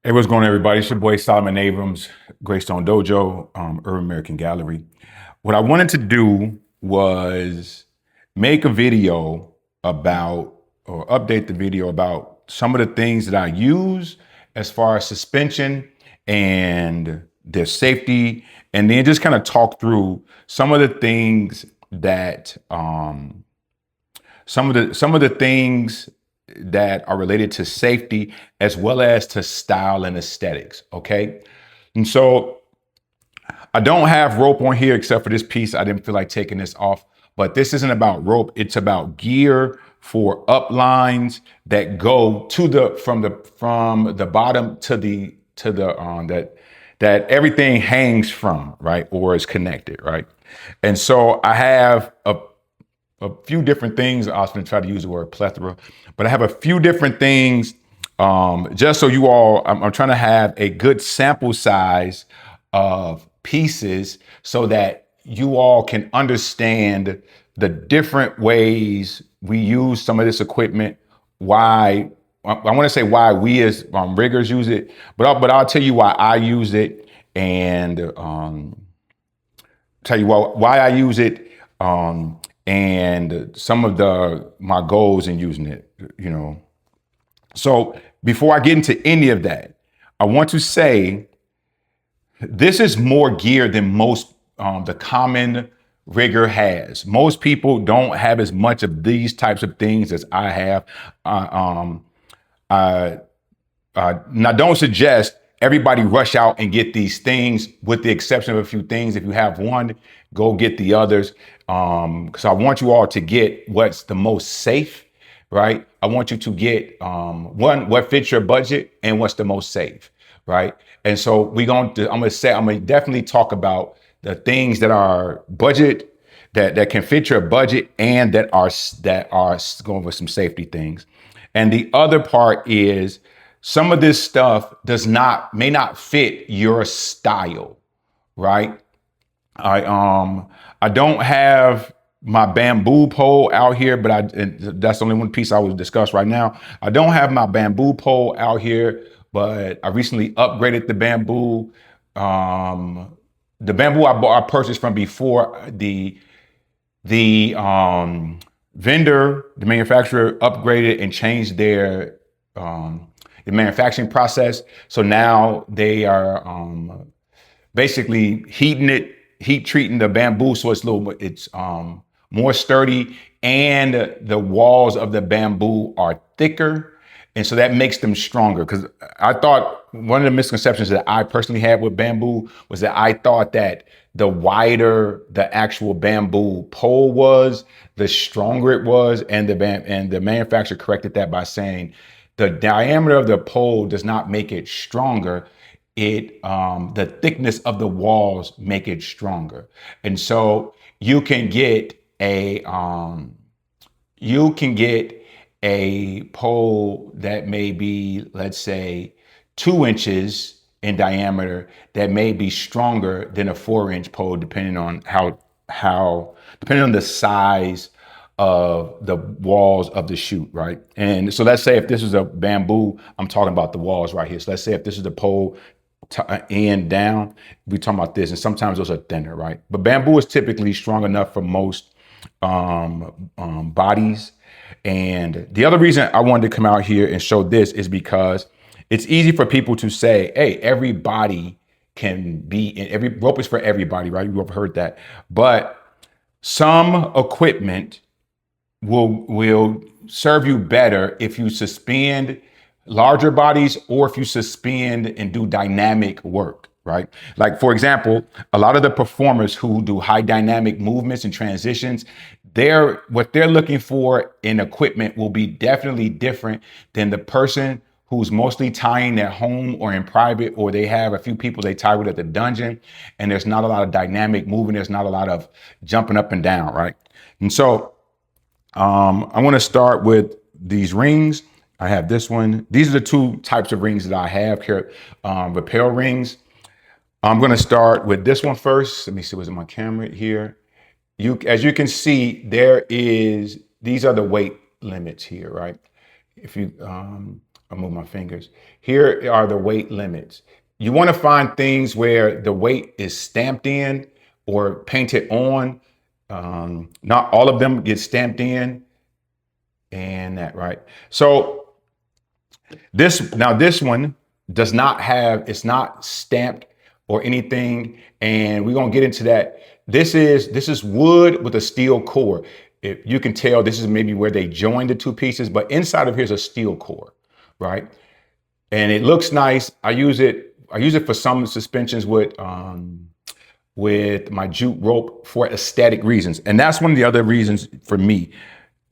Hey, what's going on, everybody? It's your boy Solomon Abrams, Greystone Dojo, Urban American Gallery. What I wanted to do was make a video about, or update the video about some of the things that I use as far as suspension and their safety, and then just kind of talk through some of the things that some of the things that are related to safety as well as to style and aesthetics. Okay. And so I don't have rope on here except for this piece. I didn't feel like taking this off, but this isn't about rope. It's about gear for uplines that go to from the bottom to the that everything hangs from, right? Or is connected, right? And so I have a few different things. I was going to try to use the word plethora, but I have a few different things. Just so you all, I'm trying to have a good sample size of pieces so that you all can understand the different ways we use some of this equipment. Why I want to say why we as riggers use it, but I'll tell you why I use it, and tell you why I use it, and some of my goals in using it, So before I get into any of that, I want to say this is more gear than most the common rigger has. Most people don't have as much of these types of things as I have. I Now, don't suggest everybody rush out and get these things, with the exception of a few things. If you have one, go get the others. Because I want you all to get what's the most safe, right? I want you to get one, what fits your budget, and what's the most safe, right? And so I'm gonna definitely talk about the things that are budget, that can fit your budget, and that are going with some safety things. And the other part is some of this stuff may not fit your style, right? I don't have my bamboo pole out here, but that's the only one piece I will discuss right now. I don't have my bamboo pole out here, but I recently upgraded the bamboo. The bamboo I purchased from before, the vendor, the manufacturer, upgraded and changed the manufacturing process. So now they are basically heat treating the bamboo, so it's more sturdy, and the walls of the bamboo are thicker, and so that makes them stronger. Because I thought one of the misconceptions that I personally had with bamboo was that I thought that the wider the actual bamboo pole was, the stronger it was, and the manufacturer corrected that by saying the diameter of the pole does not make it stronger. The thickness of the walls make it stronger. And so you can get a pole that may be, let's say, 2 inches in diameter, that may be stronger than a 4-inch pole, depending on depending on the size of the walls of the chute, right? And so let's say if this is a bamboo, I'm talking about the walls right here. So let's say if this is the pole end down, we're talking about this, and sometimes those are thinner, right? But bamboo is typically strong enough for most bodies. And the other reason I wanted to come out here and show this is because it's easy for people to say, hey, everybody can be in, every rope is for everybody, right? You've heard that. But some equipment will serve you better if you suspend larger bodies, or if you suspend and do dynamic work, right? Like, for example, a lot of the performers who do high dynamic movements and transitions, what they're looking for in equipment will be definitely different than the person who's mostly tying at home or in private, or they have a few people they tie with at the dungeon, and there's not a lot of dynamic movement, there's not a lot of jumping up and down, right? And so I want to start with these rings. I have this one. These are the two types of rings that I have here, rappel rings. I'm going to start with this one first. Let me see what's in my camera here. As you can see, these are the weight limits here, right? If you, I'll move my fingers. Here are the weight limits. You want to find things where the weight is stamped in or painted on. Not all of them get stamped in, and that, right? So this one does not have, it's not stamped or anything, and we're gonna get into that. This is wood with a steel core. If you can tell, this is maybe where they joined the two pieces, but inside of here is a steel core, right? And it looks nice. I use it for some suspensions with my jute rope for aesthetic reasons, and that's one of the other reasons for me.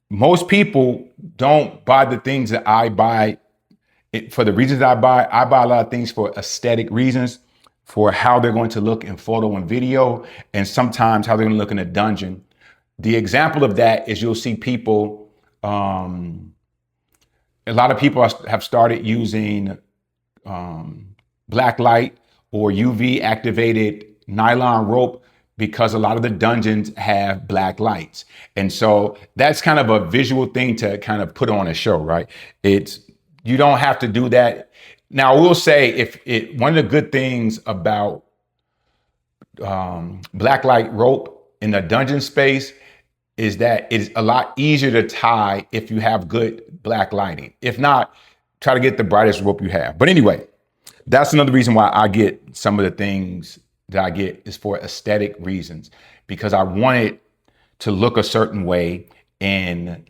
Most people don't buy the things that I buy for the reasons I buy. I buy a lot of things for aesthetic reasons, for how they're going to look in photo and video, and sometimes how they're going to look in a dungeon. The example of that is you'll see people, a lot of people have started using black light or UV activated nylon rope because a lot of the dungeons have black lights. And so that's kind of a visual thing to kind of put on a show, right? You don't have to do that. Now, I will say, one of the good things about black light rope in the dungeon space is that it's a lot easier to tie if you have good black lighting. If not, try to get the brightest rope you have. But anyway, that's another reason why I get some of the things that I get is for aesthetic reasons, because I want it to look a certain way in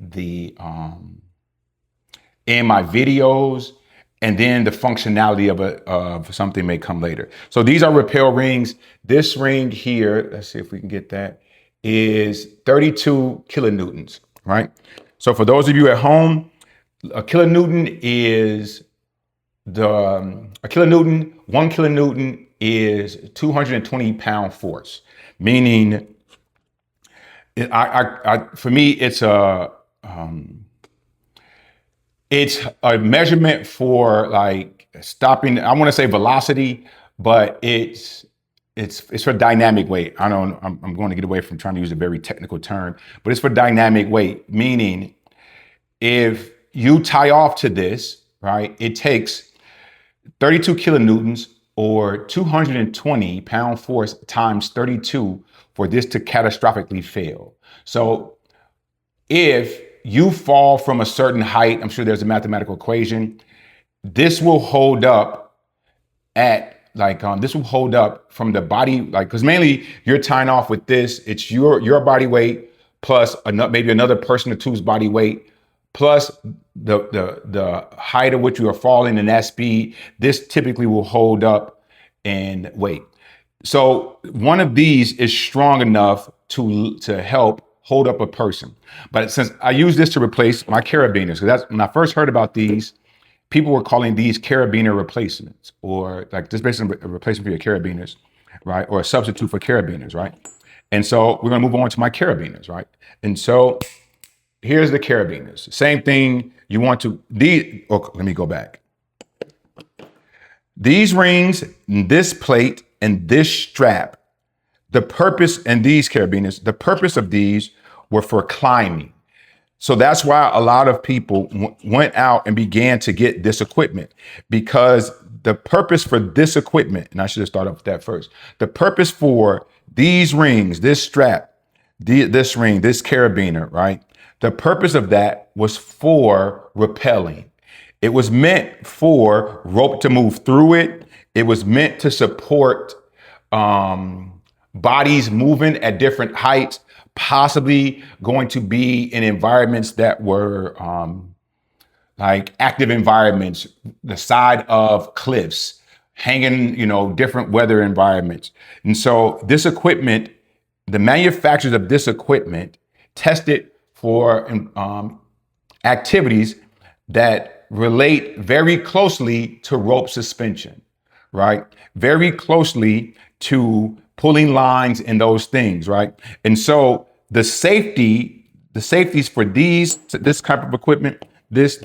my videos, and then the functionality of something may come later. So these are rappel rings. This ring here, let's see if we can get that, is 32 kilonewtons, right? So for those of you at home, a kilonewton is 1 kilonewton is 220 pound force, meaning for me, it's a measurement for like stopping. I want to say velocity, but it's for dynamic weight. I'm going to get away from trying to use a very technical term, but it's for dynamic weight, meaning if you tie off to this, right, it takes 32 kilonewtons or 220 pound force times 32 for this to catastrophically fail. So if you fall from a certain height, I'm sure there's a mathematical equation, this will hold up this will hold up from the body, because mainly you're tying off with this. It's your body weight plus maybe another person or two's body weight plus the height at which you are falling and that speed. This typically will hold up in weight. So one of these is strong enough to help hold up a person. But since I use this to replace my carabiners, because that's when I first heard about these, people were calling these carabiner replacements, or like this basically a replacement for your carabiners, right? Or a substitute for carabiners, right? And so we're gonna move on to my carabiners, right? And so here's the carabiners. Same thing. Let me go back. These rings, this plate, and this strap, the purpose of these were for climbing. So that's why a lot of people went out and began to get this equipment, because the purpose for this equipment, and I should have started off with that first, the purpose for these rings, this strap, this ring, this carabiner, right? The purpose of that was for rappelling. It was meant for rope to move through it. It was meant to support bodies moving at different heights, possibly going to be in environments that were like active environments, the side of cliffs, hanging, different weather environments. And so this equipment, the manufacturers of this equipment tested for activities that relate very closely to rope suspension, right? Very closely to pulling lines and those things, right? And so the safeties for this type of equipment, these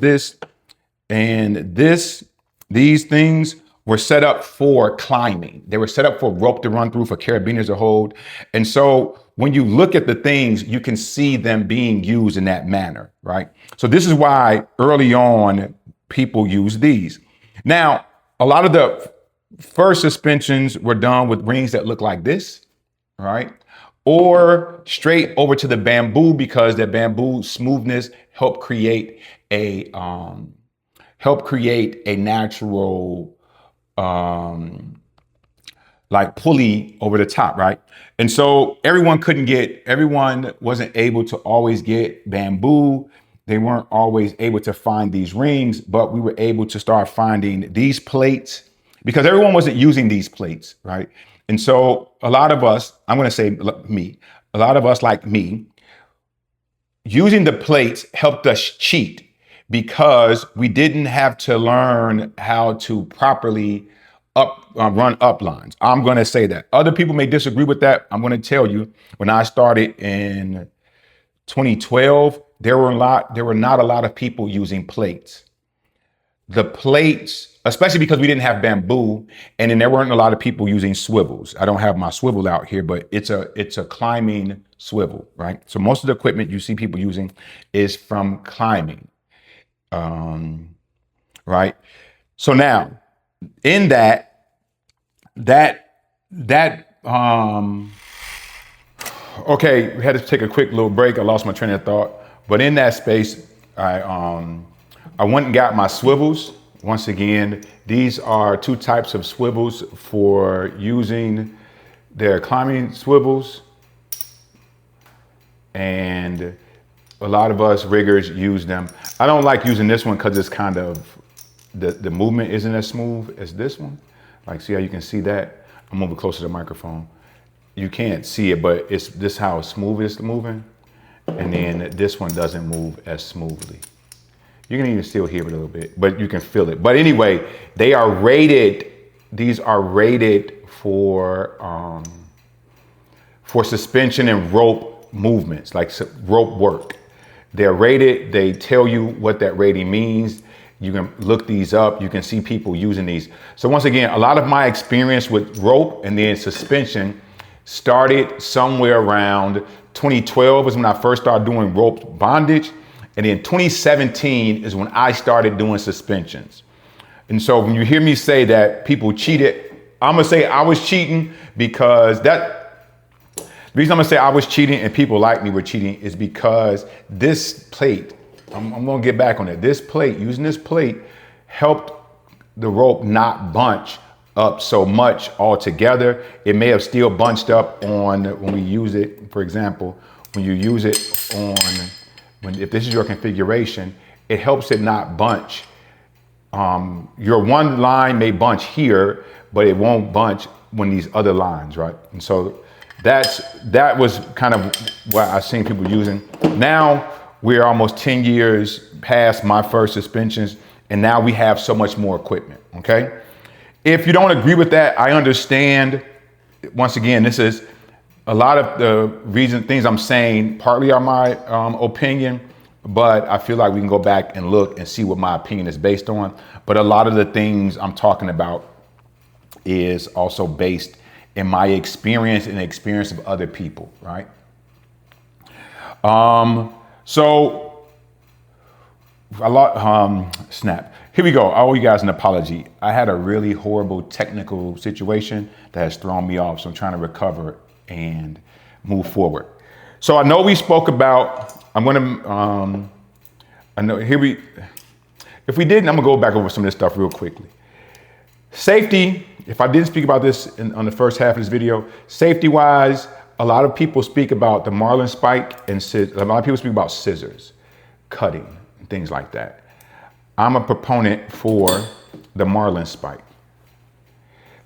things were set up for climbing. They were set up for rope to run through, for carabiners to hold. And so when you look at the things, you can see them being used in that manner, right? So this is why early on, people use these. Now, a lot of the first suspensions were done with rings that look like this, right? Or straight over to the bamboo, because the bamboo smoothness helped create a natural like pulley over the top, right? And so everyone wasn't able to always get bamboo. They weren't always able to find these rings, but we were able to start finding these plates because everyone wasn't using these plates, right? And so a lot of us, I'm going to say me, a lot of us like me, using the plates helped us cheat because we didn't have to learn how to properly run up lines. I'm going to say that. Other people may disagree with that. I'm going to tell you, when I started in 2012, there were not a lot of people using plates. The plates, especially because we didn't have bamboo, and then there weren't a lot of people using swivels. I don't have my swivel out here, but it's a climbing swivel, right? So most of the equipment you see people using is from climbing, right? So now, in that okay, we had to take a quick little break. I lost my train of thought, but in that space, I went and got my swivels. Once again, these are two types of swivels for using. They're climbing swivels, and a lot of us riggers use them. I don't like using this one because it's kind of, the movement isn't as smooth as this one. Like, see how you can see that? I'm moving closer to the microphone. You can't see it, but it's this how smooth it's moving. And then this one doesn't move as smoothly. You can even still hear it a little bit, but you can feel it. But anyway, these are rated for suspension and rope movements, like rope work. They're rated, they tell you what that rating means. You can look these up. You can see people using these. So once again, a lot of my experience with rope and then suspension started somewhere around 2012 is when I first started doing rope bondage. And then 2017 is when I started doing suspensions. And so when you hear me say that people cheated, I'm gonna say I was cheating because the reason I'm gonna say I was cheating and people like me were cheating is because this plate, I'm gonna get back on it. This plate, using this plate, helped the rope not bunch up so much altogether. It may have still bunched up on when we use it. For example, when you use it if this is your configuration, it helps it not bunch. Your one line may bunch here, but it won't bunch when these other lines, right? And so that was kind of what I've seen people using. Now we're almost 10 years past my first suspensions, and now we have so much more equipment, okay? If you don't agree with that, I understand. Once again, this is a lot of the things I'm saying partly are my opinion, but I feel like we can go back and look and see what my opinion is based on. But a lot of the things I'm talking about is also based in my experience and the experience of other people, right? So snap. Here we go. I owe you guys an apology. I had a really horrible technical situation that has thrown me off. So I'm trying to recover and move forward. So I know we spoke about, if we didn't, I'm gonna go back over some of this stuff real quickly. Safety, if I didn't speak about this on the first half of this video, safety wise, a lot of people speak about the marlin spike and a lot of people speak about scissors, cutting, and things like that. I'm a proponent for the marlin spike.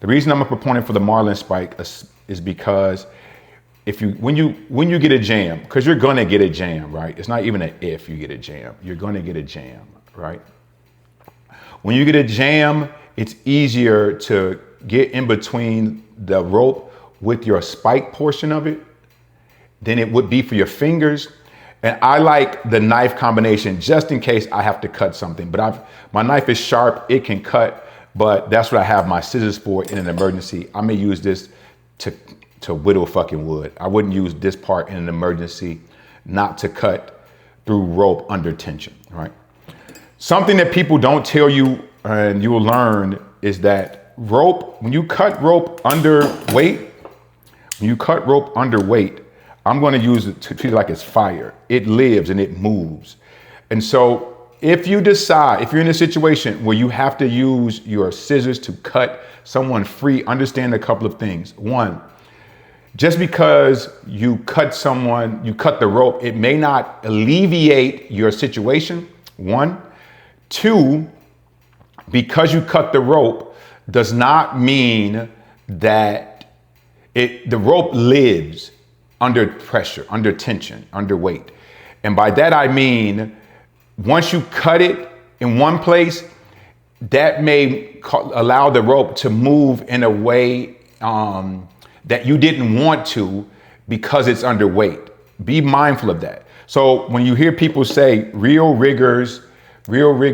The reason I'm a proponent for the marlin spike is because when you get a jam, because you're gonna get a jam, right? It's not even an if you get a jam, you're gonna get a jam, right? When you get a jam, it's easier to get in between the rope with your spike portion of it than it would be for your fingers. And I like the knife combination just in case I have to cut something. But my knife is sharp, it can cut, but that's what I have my scissors for in an emergency. I may use this to whittle fucking wood. I wouldn't use this part in an emergency, not to cut through rope under tension, right? Something that people don't tell you and you will learn is that rope, when you cut rope underweight, I'm going to use it to treat it like it's fire. It lives and it moves. And so if you decide, if you're in a situation where you have to use your scissors to cut someone free, understand a couple of things. One, just because you cut the rope, it may not alleviate your situation. One. Two, because you cut the rope does not mean that the rope lives under pressure, under tension, under weight. And by that I mean, once you cut it in one place, that may allow the rope to move in a way that you didn't want to because it's underweight. Be mindful of that. So when you hear people say real riggers have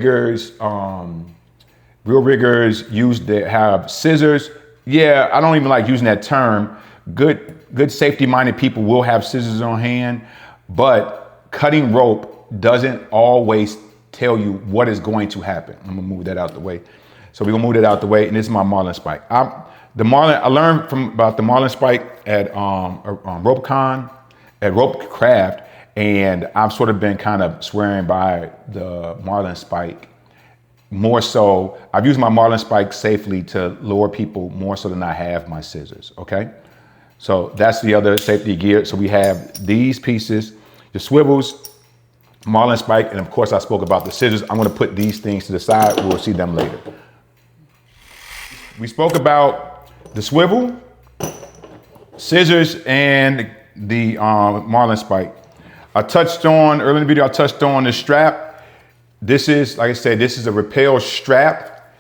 scissors. Yeah, I don't even like using that term. Good safety-minded people will have scissors on hand, but cutting rope doesn't always tell you what is going to happen. I'm gonna move that out the way. So we're gonna move that out the way, and this is my marlin spike. I learned about the marlin spike at RopeCon, at Rope Craft. And I've sort of been kind of swearing by the marlin spike more so. I've used my marlin spike safely to lure people more so than I have my scissors, okay? So that's the other safety gear. So we have these pieces, the swivels, marlin spike, and of course I spoke about the scissors. I'm gonna put these things to the side. We'll see them later. We spoke about the swivel, scissors, and the marlin spike. Earlier in the video, I touched on the strap. This is, like I said, this is a rappel strap.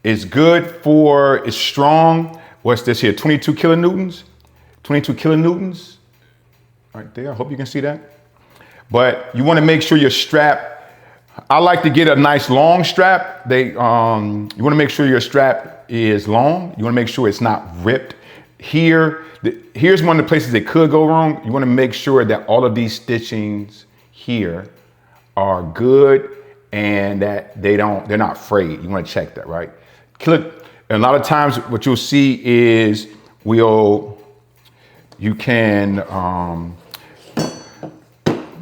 It's good it's strong. What's this here? 22 kilonewtons? 22 kilonewtons right there. I hope you can see that. But you want to make sure your strap, I like to get a nice long strap. You want to make sure your strap is long. You want to make sure it's not ripped. Here's one of the places it could go wrong. You want to make sure that all of these stitchings here are good and that they're not frayed. You want to check that, right? And a lot of times what you'll see is you can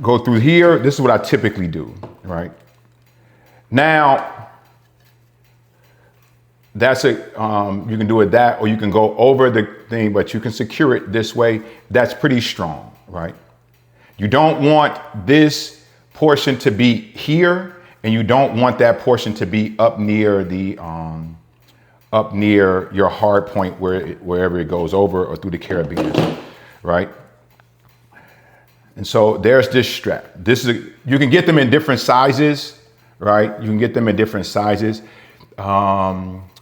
go through here. This is what I typically do, right? Now, that's it. You can do it that, or you can go over the thing, but you can secure it this way. That's pretty strong, right? You don't want this portion to be here, and you don't want that portion to be up near your hard point wherever it goes over or through the carabiners, right? And so there's this strap. You can get them in different sizes, right? You can get them in different sizes.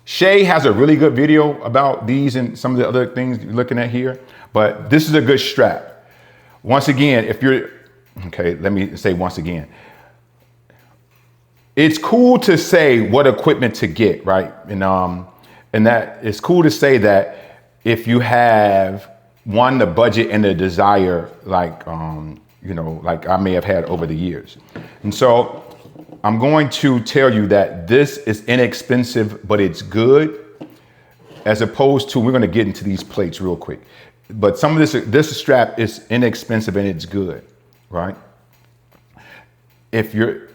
Shay has a really good video about these and some of the other things you're looking at here, but this is a good strap. Once again, let me say once again, it's cool to say what equipment to get, right? And that it's cool to say that if you have the budget and the desire, like I may have had over the years. And so I'm going to tell you that this is inexpensive, but it's good, as opposed to, we're going to get into these plates real quick. But some of this strap is inexpensive and it's good, right? If you're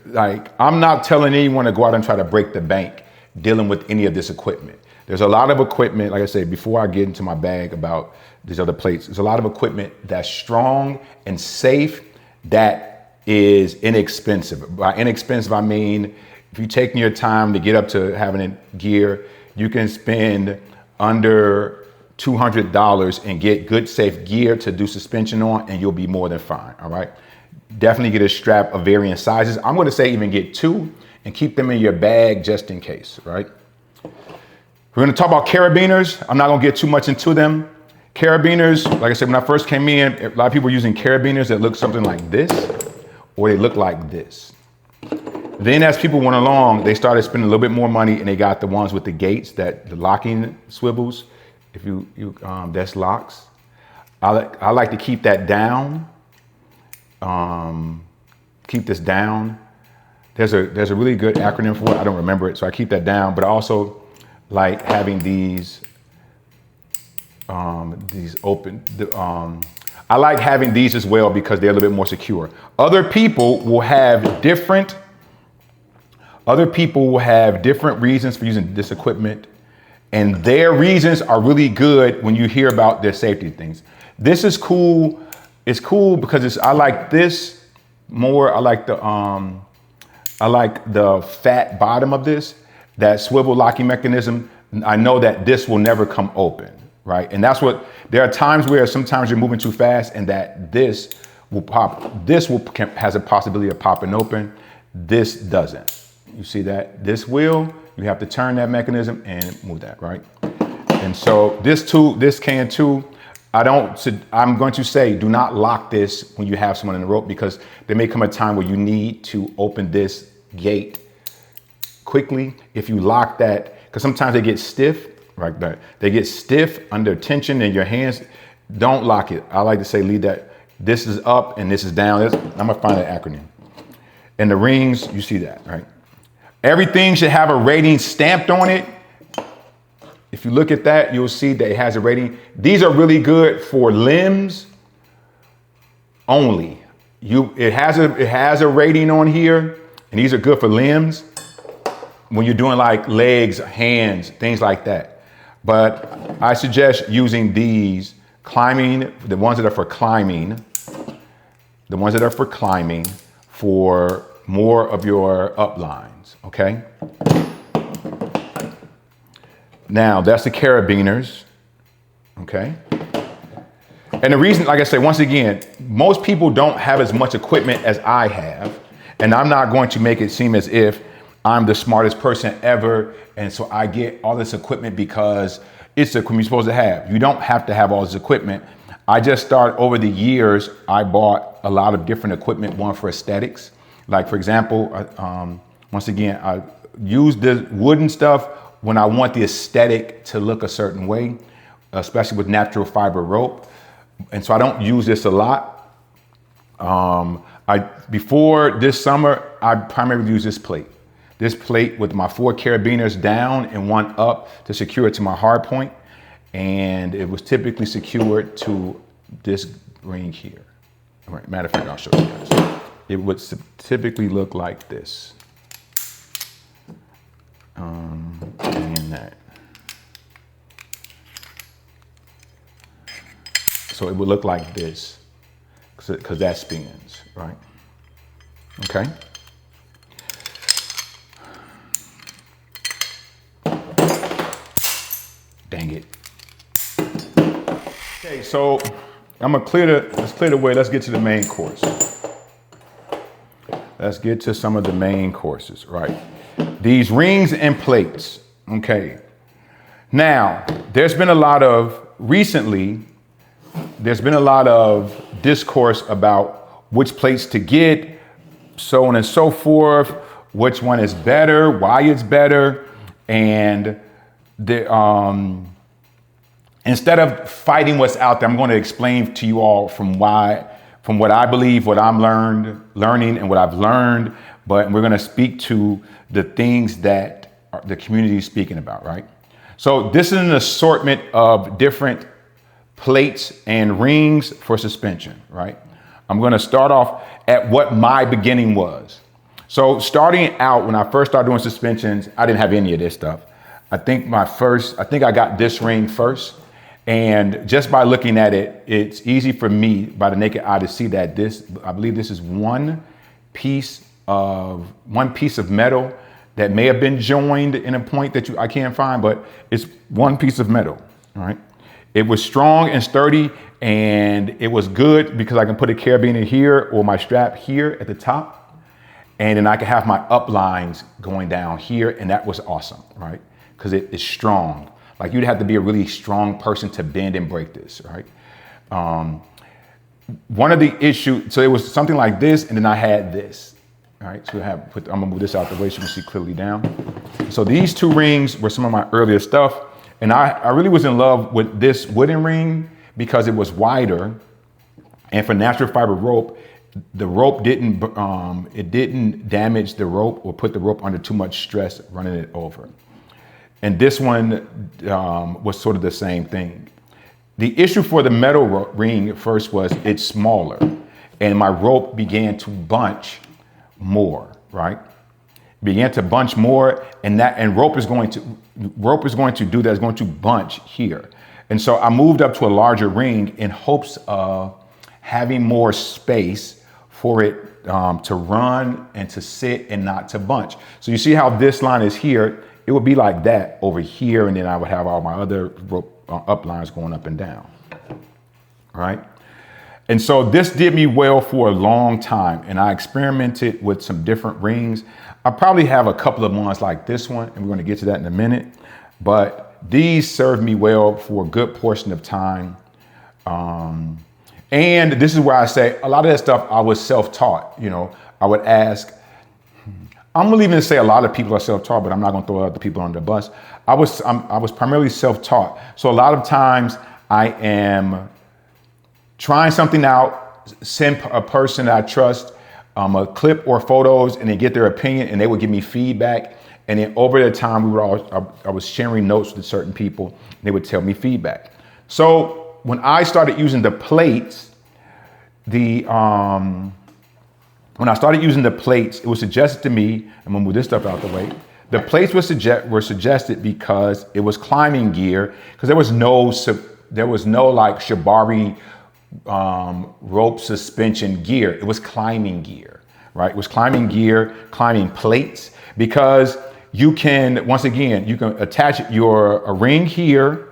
I'm not telling anyone to go out and try to break the bank dealing with any of this equipment. There's a lot of equipment, like I said, before I get into my bag about these other plates, there's a lot of equipment that's strong and safe that is inexpensive. By inexpensive, I mean, if you're taking your time to get up to having it gear, you can spend under $200 and get good, safe gear to do suspension on, and you'll be more than fine, all right? Definitely get a strap of varying sizes. I'm gonna say even get 2 and keep them in your bag just in case, right? We're gonna talk about carabiners. I'm not gonna get too much into them. Carabiners, like I said, when I first came in, a lot of people were using carabiners that look something like this, or they look like this. Then as people went along, they started spending a little bit more money and they got the ones with the gates, the locking swivels. If that's locks. I like to keep that down. Keep this down. there's a really good acronym for it. I don't remember it, so I keep that down. But I also like having these open. I like having these as well because they're a little bit more secure. Other people will have different reasons for using this equipment, and their reasons are really good when you hear about their safety things. This is cool. It's cool because I like this more. I like the fat bottom of this, that swivel locking mechanism. I know that this will never come open, right? And that's what, there are times where sometimes you're moving too fast and that this will pop. Has a possibility of popping open. This doesn't. You see that? This will, you have to turn that mechanism and move that, right? And so this can too. I'm going to say, do not lock this when you have someone in the rope, because there may come a time where you need to open this gate quickly. If you lock that, because sometimes they get stiff, like that. They get stiff under tension in your hands. Don't lock it. I like to say, leave that. This is up and this is down. I'm gonna find an acronym. And the rings, you see that, right? Everything should have a rating stamped on it. If you look at that, you'll see that it has a rating. These are really good for limbs only. It has a rating on here, and these are good for limbs when you're doing like legs, hands, things like that. But I suggest using these climbing, the ones that are for climbing, for more of your uplines, okay? Now, that's the carabiners, okay? And the reason, like I say, once again, most people don't have as much equipment as I have, and I'm not going to make it seem as if I'm the smartest person ever, and so I get all this equipment because it's the equipment you're supposed to have. You don't have to have all this equipment. I just started, over the years, I bought a lot of different equipment, one for aesthetics. Like, for example, once again, I use the wooden stuff when I want the aesthetic to look a certain way, especially with natural fiber rope. And so I don't use this a lot. Before this summer, I primarily use this plate. This plate with my 4 carabiners down and 1 up to secure it to my hard point. And it was typically secured to this ring here. Right, matter of fact, I'll show you guys. It would typically look like this. And that. So it would look like this, because that spins, right? Okay. Dang it. Okay, so I'm gonna let's clear the way. Let's get to the main course. Let's get to some of the main courses, right? These rings and plates, okay. Now, recently, there's been a lot of discourse about which plates to get, so on and so forth, which one is better, why it's better, and instead of fighting what's out there, I'm going to explain to you all from what I believe, what I'm learning and what I've learned, but we're going to speak to the things that the community is speaking about, right? So this is an assortment of different plates and rings for suspension, right? I'm going to start off at what my beginning was. So starting out, when I first started doing suspensions, I didn't have any of this stuff. I think I got this ring first. And just by looking at it, it's easy for me by the naked eye to see that I believe this is one piece of metal that may have been joined in a point that I can't find, but it's one piece of metal, all right? It was strong and sturdy, and it was good because I can put a carabiner here or my strap here at the top, and then I can have my uplines going down here, and that was awesome, right? Because it is strong. Like, you'd have to be a really strong person to bend and break this, right? One of the issues, so it was something like this, and then I had this, right? So I'm gonna move this out the way so you can see clearly down. So these 2 rings were some of my earlier stuff, and I really was in love with this wooden ring because it was wider, and for natural fiber rope, the rope didn't, it didn't damage the rope or put the rope under too much stress running it over. And this one was sort of the same thing. The issue for the metal ring at first was it's smaller and my rope began to bunch more, right? Began to bunch more, and rope is going to do that. It's going to bunch here. And so I moved up to a larger ring in hopes of having more space for it to run and to sit and not to bunch. So you see how this line is here? It would be like that over here, and then I would have all my other rope up lines going up and down, right? And so this did me well for a long time, and I experimented with some different rings. I probably have a couple of ones like this one, and we're going to get to that in a minute, but these served me well for a good portion of time. And this is where I say a lot of that stuff I was self-taught. You know, I would ask, I'm gonna even say a lot of people are self-taught, but I'm not gonna throw other people under the bus. I was primarily self-taught. So a lot of times I am trying something out, send a person that I trust a clip or photos, and they get their opinion, and they would give me feedback. And then over the time, I was sharing notes with certain people, and they would tell me feedback. So when I started using the plates, when I started using the plates, it was suggested to me, I'm gonna move this stuff out the way. The plates were suggested because it was climbing gear, because there was no like Shibari rope suspension gear. It was climbing gear, right? It was climbing gear, climbing plates, because you can, once again, you can attach a ring here.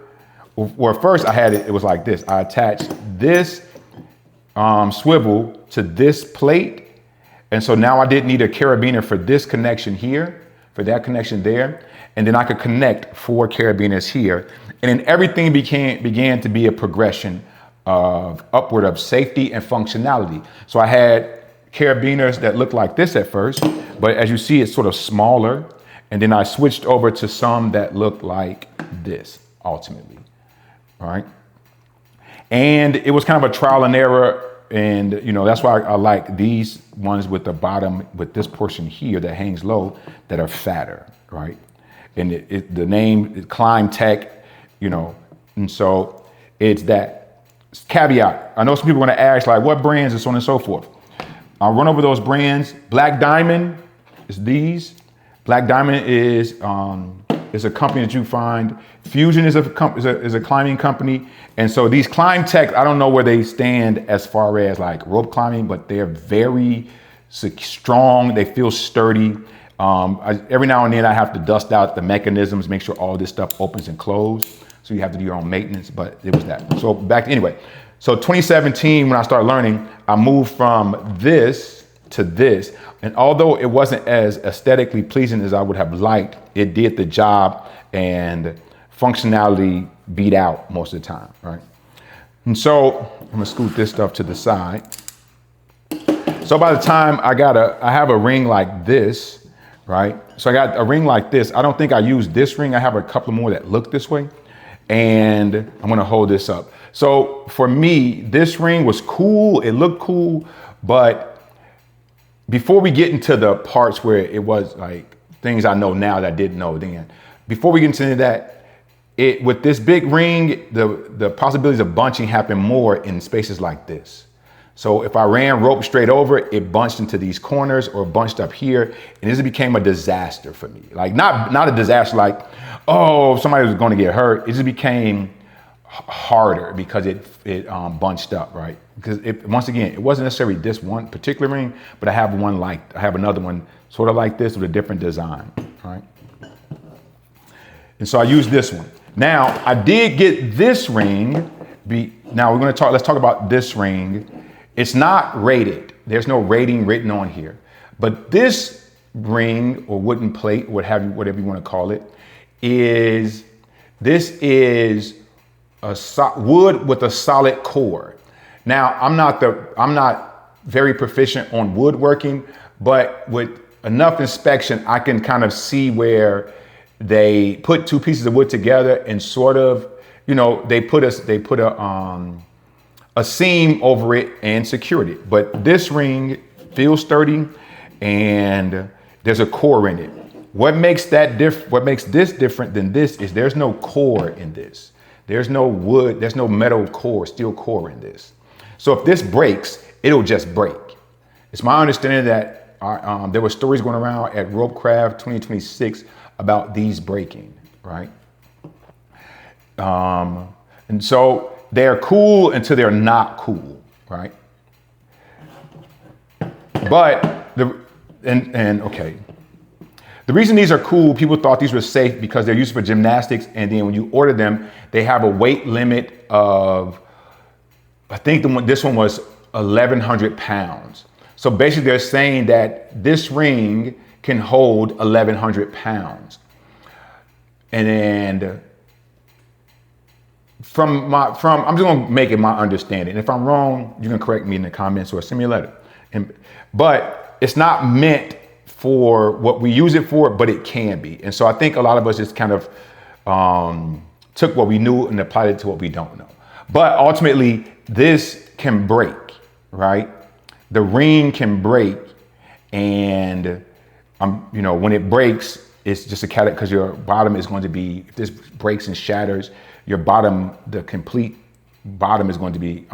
Or first I had it was like this. I attached this swivel to this plate. And so now I didn't need a carabiner for this connection here, for that connection there. And then I could connect 4 carabiners here. And then everything began to be a progression of upward of safety and functionality. So I had carabiners that looked like this at first, but as you see, it's sort of smaller. And then I switched over to some that looked like this ultimately, right? And it was kind of a trial and error. And, you know, that's why I like these ones with the bottom, with this portion here that hangs low, that are fatter, right? And the name is Climb Tech, you know, and so it's that caveat. I know some people want to ask, like, what brands and so on and so forth. I'll run over those brands. Black Diamond is these. Black Diamond is a company that you find. Fusion is a climbing company. And so these Climb Tech, I don't know where they stand as far as like rope climbing, but they're very strong. They feel sturdy. Every now and then I have to dust out the mechanisms, make sure all this stuff opens and closes. So you have to do your own maintenance, but it was that. So anyway, so 2017, when I started learning, I moved from this to this. And although it wasn't as aesthetically pleasing as I would have liked, it did the job, and functionality beat out most of the time, right? And so I'm gonna scoot this stuff to the side. So by the time I have a ring like this, right? So I got a ring like this. I don't think I used this ring. I have a couple more that look this way, and I'm gonna hold this up. So for me, this ring was cool. It looked cool, but before we get into the parts where it was like things I know now that I didn't know then, before we get into that, with this big ring, the possibilities of bunching happen more in spaces like this. So if I ran rope straight over, it bunched into these corners or bunched up here, and this became a disaster for me. Like not a disaster like, oh, somebody was going to get hurt. It just became harder because it bunched up, right? Because once again, it wasn't necessarily this one particular ring, but I have another one sort of like this with a different design, right? And so I used this one. Now I did get this ring. Let's talk about this ring. It's not rated. There's no rating written on here, but this ring or wooden plate, whatever you want to call it, is wood with a solid core. Now, I'm not very proficient on woodworking, but with enough inspection, I can kind of see where they put 2 pieces of wood together and sort of, you know, they put a a seam over it and secured it. But this ring feels sturdy and there's a core in it. What makes this different than this is there's no core in this. There's no wood, there's no metal core, steel core in this. So if this breaks, it'll just break. It's my understanding that there were stories going around at Ropecraft 2026 about these breaking, right? And so they're cool until they're not cool, right? But okay. The reason these are cool, people thought these were safe because they're used for gymnastics, and then when you order them, they have a weight limit of, I think this one was 1,100 pounds. So basically they're saying that this ring can hold 1,100 pounds. And I'm just gonna make it my understanding. If I'm wrong, you can correct me in the comments or send me a letter. But it's not meant for what we use it for, but it can be. And so I think a lot of us just kind of took what we knew and applied it to what we don't know. But ultimately, this can break, right? The ring can break, and when it breaks, it's just a category because your bottom is going to be, if this breaks and shatters, your bottom, the complete bottom is going to be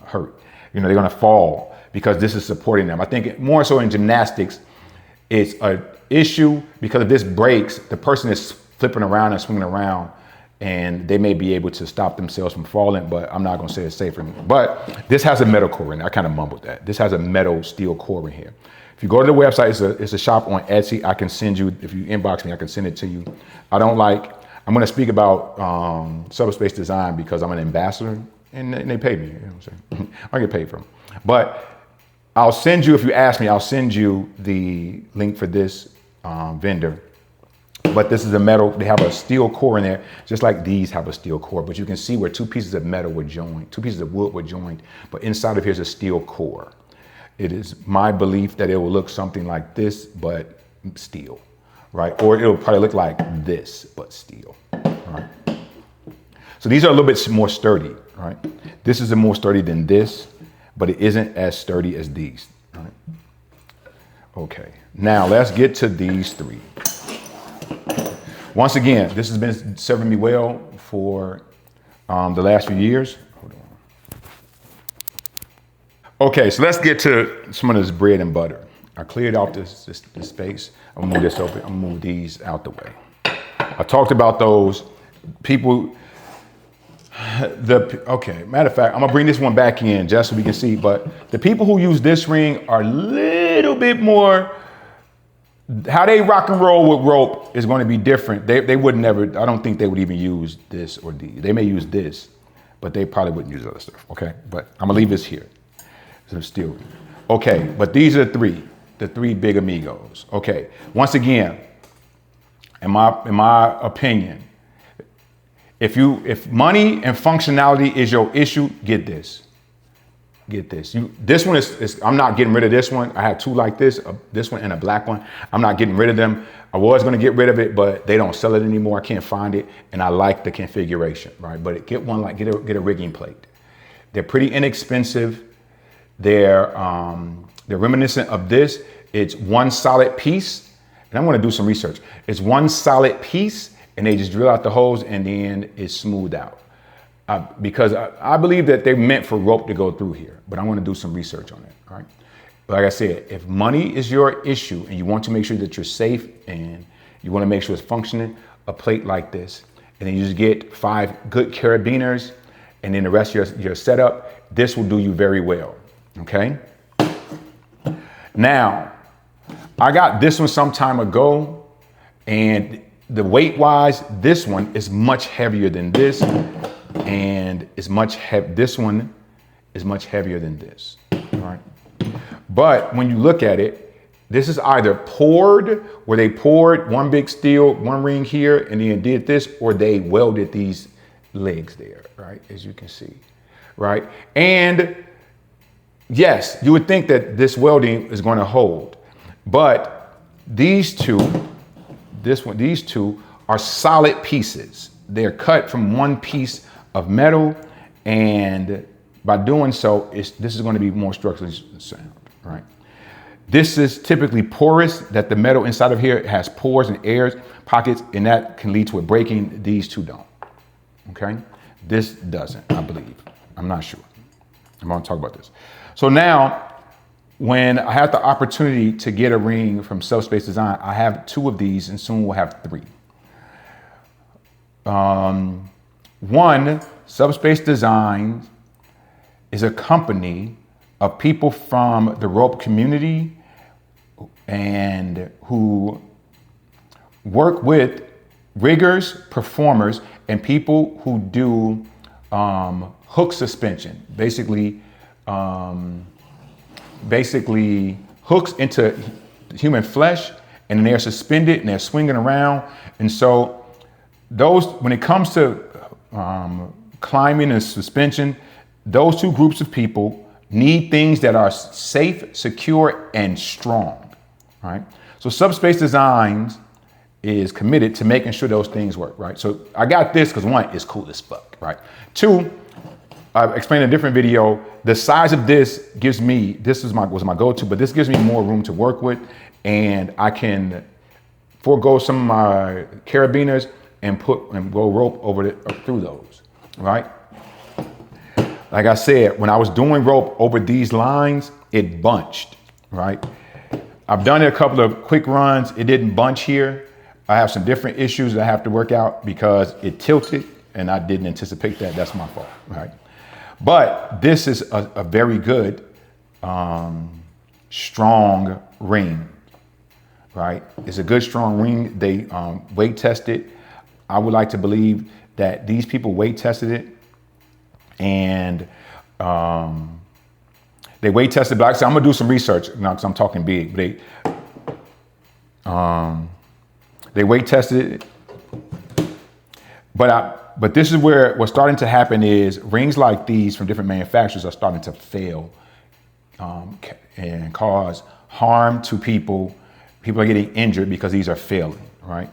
hurt. They're going to fall because this is supporting them. I think more so in gymnastics, it's an issue because if this breaks, the person is flipping around and swinging around, and they may be able to stop themselves from falling, but I'm not going to say it's safe for me. But this has a metal core in it. I kind of mumbled that. This has a metal steel core in here. If you go to the website, it's a shop on Etsy. I can send you, if you inbox me, I can send it to you. I'm going to speak about subspace design because I'm an ambassador and they pay me. You know what I'm saying? I get paid for them. But I'll send you, if you ask me, I'll send you the link for this vendor. But this is a metal, they have a steel core in there, just like these have a steel core. But you can see where two pieces of metal were joined, two pieces of wood were joined, but inside of here is a steel core. It is my belief that it will look something like this, but steel, right? Or it'll probably look like this, but steel, right? So these are a little bit more sturdy, right? This is more sturdy than this, but it isn't as sturdy as these, right? Okay, now let's get to these three. Once again, this has been serving me well for the last few years. Hold on. Okay, so let's get to some of this bread and butter. I cleared out this space. I'm gonna move this over. I'm gonna move these out the way. I talked about those people. Okay, matter of fact, I'm gonna bring this one back in just so we can see, but the people who use this ring are a little bit more, how they rock and roll with rope is going to be different. They would never, I don't think they would even use this or these. They may use this, but they probably wouldn't use other stuff, okay? But I'm gonna leave this here. So still, okay, but these are the three big amigos. Okay, once again, in my opinion, if money and functionality is your issue, get this. Get this. This one is, I'm not getting rid of this one. I have two like this one and a black one. I'm not getting rid of them. I was going to get rid of it, but they don't sell it anymore. I can't find it. And I like the configuration, right? But get one, like get a rigging plate. They're pretty inexpensive. They're reminiscent of this. It's one solid piece. And I'm going to do some research. It's one solid piece and they just drill out the holes and then it's smoothed out. Because I believe that they're meant for rope to go through here, but I'm going to do some research on it, all right? But like I said, if money is your issue and you want to make sure that you're safe and you want to make sure it's functioning, a plate like this, and then you just get 5 good carabiners and then the rest of your setup, this will do you very well, okay? Now, I got this one some time ago, and the weight-wise, this one is much heavier than this. And this one is much heavier than this, all right? But when you look at it, this is either poured, where they poured one big steel, one ring here, and then did this, or they welded these legs there, right? As you can see, right? And yes, you would think that this welding is going to hold, but these two are solid pieces. They're cut from one piece of metal, and By doing so, this is going to be more structurally sound, right? This is typically porous, that the metal inside of here has pores and air pockets, and that can lead to it breaking. These two don't, okay? This doesn't, I believe. I'm not sure. I'm going to talk about this. So now, when I had the opportunity to get a ring from Subspace Design, I have 2 of these, and soon we'll have 3. One, Subspace Design is a company of people from the rope community and who work with riggers, performers, and people who do hook suspension, basically hooks into human flesh, and then they're suspended and they're swinging around. And so those, when it comes to climbing and suspension, those 2 groups of people need things that are safe, secure, and strong, right? So Subspace Designs is committed to making sure those things work, right? So I got this because 1, it's cool as fuck, right? 2, I've explained in a different video, the size of this gives me, this was my go-to, but this gives me more room to work with, and I can forego some of my carabiners and go rope over through those, right? Like I said, when I was doing rope over these lines, it bunched, right? I've done it a couple of quick runs. It didn't bunch here. I have some different issues that I have to work out because it tilted and I didn't anticipate that. That's my fault, right? But this is a very good, strong ring, right? It's a good, strong ring. They weight tested. I would like to believe that these people weight tested it, and they weight tested. But I'm gonna do some research now because I'm talking big. They weight tested it, but this is where what's starting to happen is rings like these from different manufacturers are starting to fail and cause harm to people. People are getting injured because these are failing, right?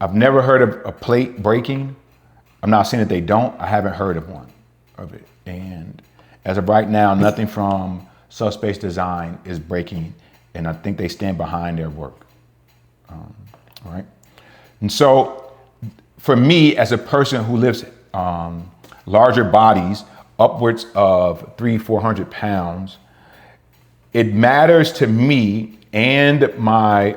I've never heard of a plate breaking. I'm not saying that they don't. I haven't heard of one of it. And as of right now, nothing from Subspace Design is breaking, and I think they stand behind their work. Right? And so for me, as a person who lifts larger bodies, upwards of 300-400 pounds, it matters to me and my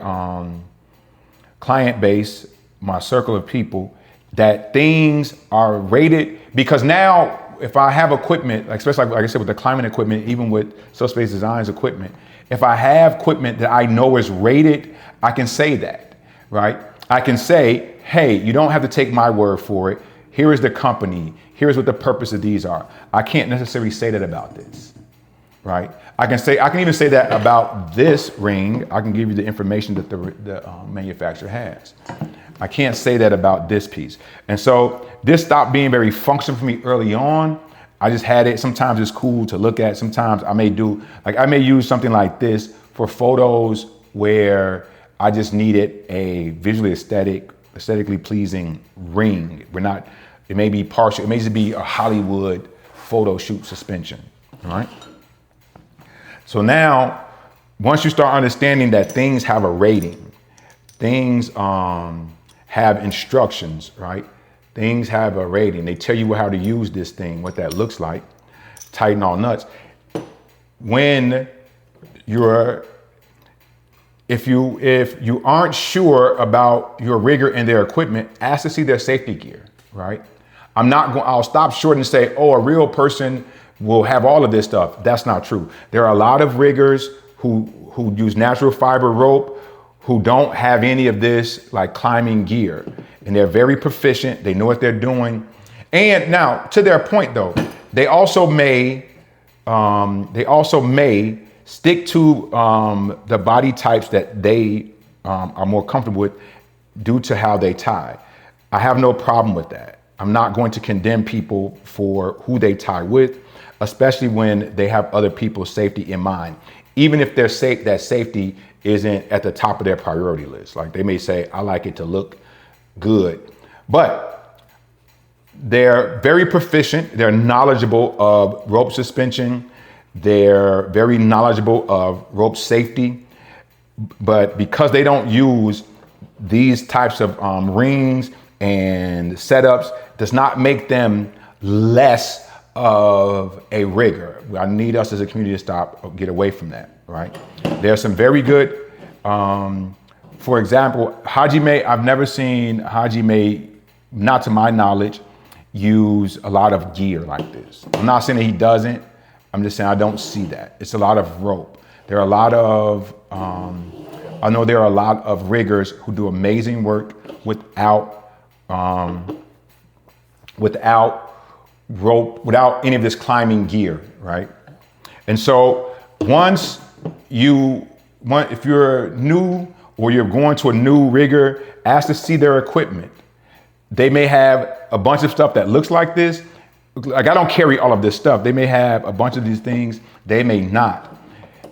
client base, my circle of people, that things are rated, because now if I have equipment, especially like I said with the climbing equipment, even with Subspace Design's equipment, if I have equipment that I know is rated, I can say that, right? I can say, hey, you don't have to take my word for it. Here is the company. Here's what the purpose of these are. I can't necessarily say that about this, right? I can even say that about this ring. I can give you the information that the manufacturer has. I can't say that about this piece. And so this stopped being very functional for me early on. I just had it. Sometimes it's cool to look at. Sometimes I may use something like this for photos where I just needed a visually aesthetically pleasing ring. It may be partial. It may just be a Hollywood photo shoot suspension, all right? So now, once you start understanding that things have a rating, things have instructions, right? Things have a rating. They tell you how to use this thing, what that looks like, tighten all nuts. If you aren't sure about your rigger and their equipment, ask to see their safety gear, right? I'll stop short and say, oh, a real person will have all of this stuff. That's not true. There are a lot of riggers who use natural fiber rope who don't have any of this like climbing gear, and they're very proficient. They know what they're doing. And now, to their point though, they also may stick to the body types that they are more comfortable with due to how they tie. I have no problem with that. I'm not going to condemn people for who they tie with, especially when they have other people's safety in mind. Even if that safety isn't at the top of their priority list. Like they may say, I like it to look good. But They're very proficient. They're knowledgeable of rope suspension. They're very knowledgeable of rope safety. But because they don't use these types of rings and setups, does not make them less of a rigger. I need us as a community to stop or get away from that, right? There's some very good, for example, Hajime, I've never seen Hajime, not to my knowledge, use a lot of gear like this. I'm not saying that he doesn't. I'm just saying I don't see that. It's a lot of rope. There are a lot of, I know there are a lot of riggers who do amazing work without rope, without any of this climbing gear, right? And so if you're new or you're going to a new rigger, ask to see their equipment. They may have a bunch of stuff that looks like this. Like I don't carry all of this stuff. They may have a bunch of these things. They may not.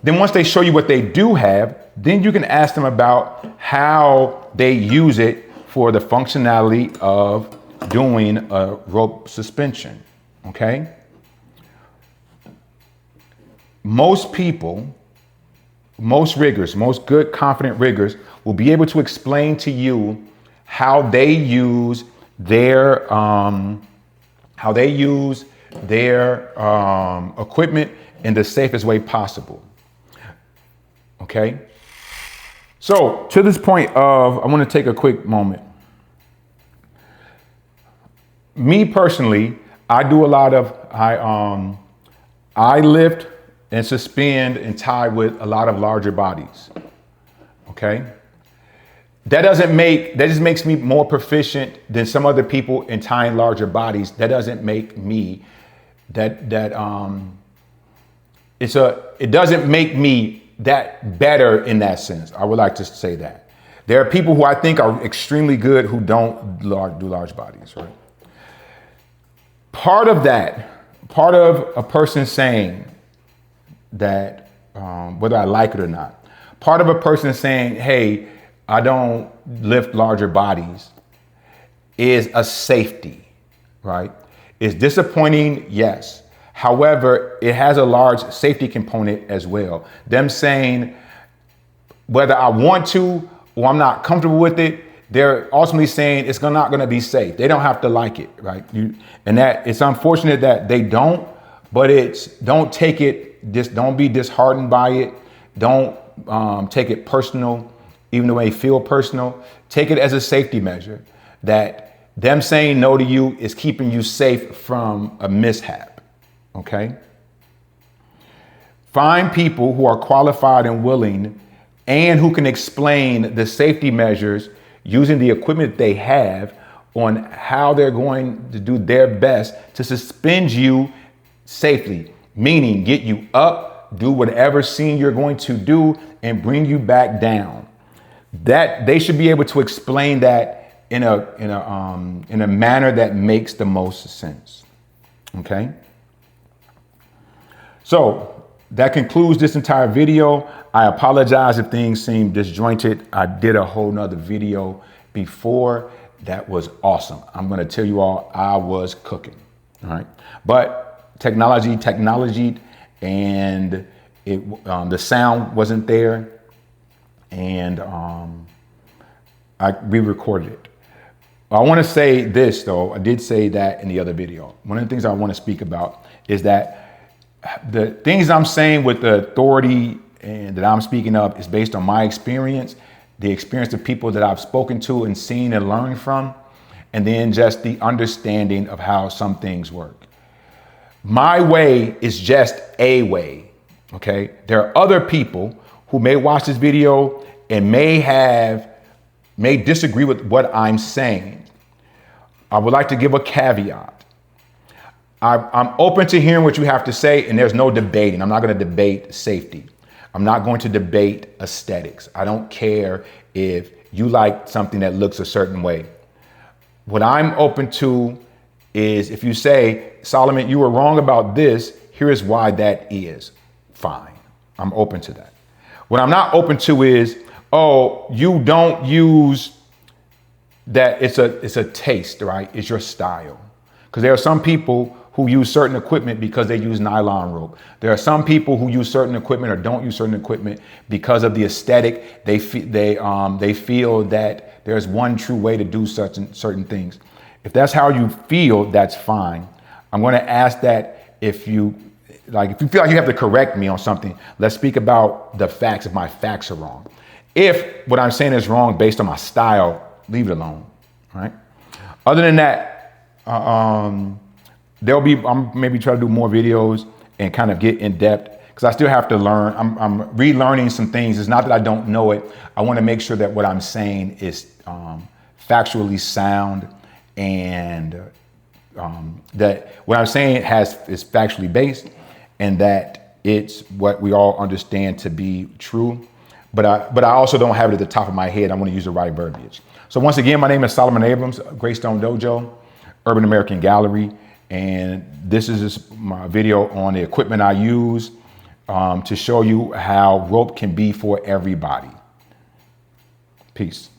Then once they show you what they do have, then you can ask them about how they use it for the functionality of doing a rope suspension, okay? Most people, most riggers, most good confident riggers will be able to explain to you how they use their equipment in the safest way possible. Okay. So to this point of, I want to take a quick moment. Me personally, I do a lot of, I lift and suspend and tie with a lot of larger bodies. Okay. That just makes me more proficient than some other people in tying larger bodies. That doesn't make me, it doesn't make me that better in that sense. I would like to say that. There are people who I think are extremely good who don't do large bodies, right? Part of a person saying that, whether I like it or not, part of a person saying, hey, I don't lift larger bodies is a safety, right? It's disappointing, yes. However, it has a large safety component as well. Them saying whether I want to or I'm not comfortable with it, they're ultimately saying it's not going to be safe. They don't have to like it, right? And that it's unfortunate that they don't, but don't be disheartened by it. Don't take it personal, even though it may feel personal. Take it as a safety measure that them saying no to you is keeping you safe from a mishap. Okay. Find people who are qualified and willing and who can explain the safety measures using the equipment they have on how they're going to do their best to suspend you safely, meaning get you up, do whatever scene you're going to do and bring you back down. That they should be able to explain that in a manner that makes the most sense. Okay. So that concludes this entire video. I apologize if things seem disjointed. I did a whole nother video before that was awesome. I'm going to tell you all, I was cooking. All right. But technology, and the sound wasn't there. And I re-recorded it. I want to say this though. I did say that in the other video. One of the things I want to speak about is that the things I'm saying with the authority and that I'm speaking of is based on my experience, the experience of people that I've spoken to and seen and learned from, and then just the understanding of how some things work. My way is just a way, okay? There are other people who may watch this video and may disagree with what I'm saying. I would like to give a caveat. I'm open to hearing what you have to say, and there's no debating. I'm not going to debate safety. I'm not going to debate aesthetics. I don't care if you like something that looks a certain way. What I'm open to is if you say, Solomon, you were wrong about this, here is why that is. Fine. I'm open to that. What I'm not open to is, oh, you don't use that. It's a taste, right? It's your style. Because there are some people who use certain equipment because they use nylon rope. There are some people who use certain equipment or don't use certain equipment because of the aesthetic. They feel that there's one true way to do certain things. If that's how you feel, that's fine. I'm going to ask that if you feel like you have to correct me on something, let's speak about the facts if my facts are wrong. If what I'm saying is wrong based on my style, leave it alone, right? Other than that, I'm maybe try to do more videos and kind of get in depth because I still have to learn. I'm relearning some things. It's not that I don't know it. I want to make sure that what I'm saying is factually sound and that what I'm saying is factually based and that it's what we all understand to be true. But I also don't have it at the top of my head. I want to use the right verbiage. So once again, my name is Solomon Abrams, Greystone Dojo, Urban American Gallery. And this is just my video on the equipment I use to show you how rope can be for everybody. Peace.